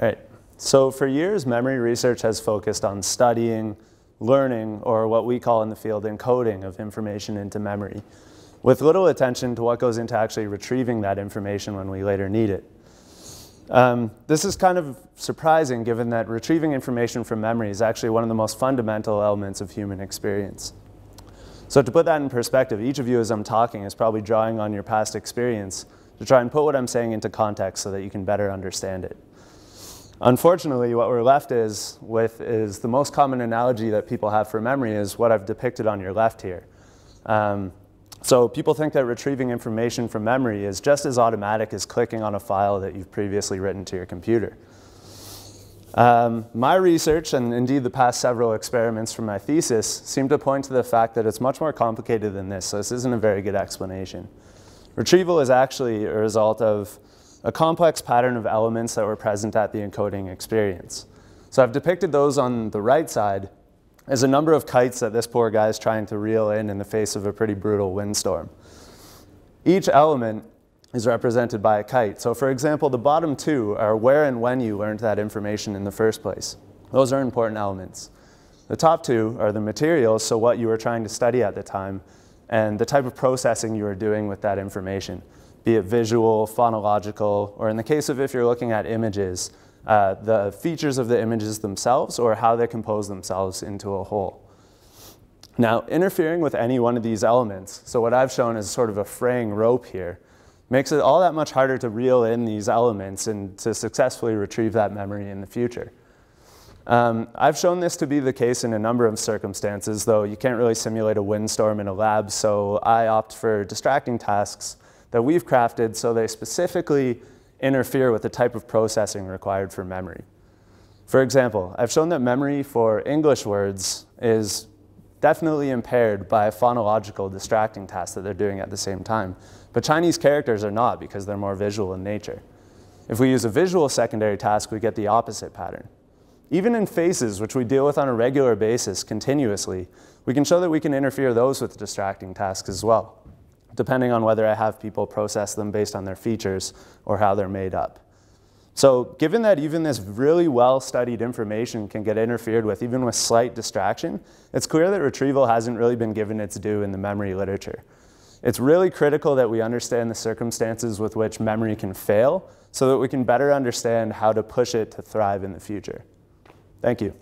All right. So for years, memory research has focused on studying, learning, or what we call in the field encoding of information into memory, with little attention to what goes into actually retrieving that information when we later need it. This is kind of surprising given that retrieving information from memory is actually one of the most fundamental elements of human experience. So to put that in perspective, each of you as I'm talking is probably drawing on your past experience to try and put what I'm saying into context so that you can better understand it. Unfortunately, what we're left with is the most common analogy that people have for memory is what I've depicted on your left here. So people think that retrieving information from memory is just as automatic as clicking on a file that you've previously written to your computer. My research, and indeed the past several experiments from my thesis, seem to point to the fact that it's much more complicated than this, so this isn't a very good explanation. Retrieval is actually a result of a complex pattern of elements that were present at the encoding experience. So I've depicted those on the right side as a number of kites that this poor guy is trying to reel in the face of a pretty brutal windstorm. Each element is represented by a kite. So for example, the bottom two are where and when you learned that information in the first place. Those are important elements. The top two are the materials, so what you were trying to study at the time, and the type of processing you were doing with that information, be it visual, phonological, or in the case of if you're looking at images, the features of the images themselves or how they compose themselves into a whole. Now, interfering with any one of these elements, so what I've shown is sort of a fraying rope here, makes it all that much harder to reel in these elements and to successfully retrieve that memory in the future. I've shown this to be the case in a number of circumstances, though you can't really simulate a windstorm in a lab, so I opt for distracting tasks that we've crafted so they specifically interfere with the type of processing required for memory. For example, I've shown that memory for English words is definitely impaired by a phonological distracting task that they're doing at the same time. But Chinese characters are not because they're more visual in nature. If we use a visual secondary task, we get the opposite pattern. Even in faces, which we deal with on a regular basis continuously, we can show that we can interfere those with distracting tasks as well, depending on whether I have people process them based on their features or how they're made up. So given that even this really well-studied information can get interfered with even with slight distraction, it's clear that retrieval hasn't really been given its due in the memory literature. It's really critical that we understand the circumstances with which memory can fail so that we can better understand how to push it to thrive in the future. Thank you.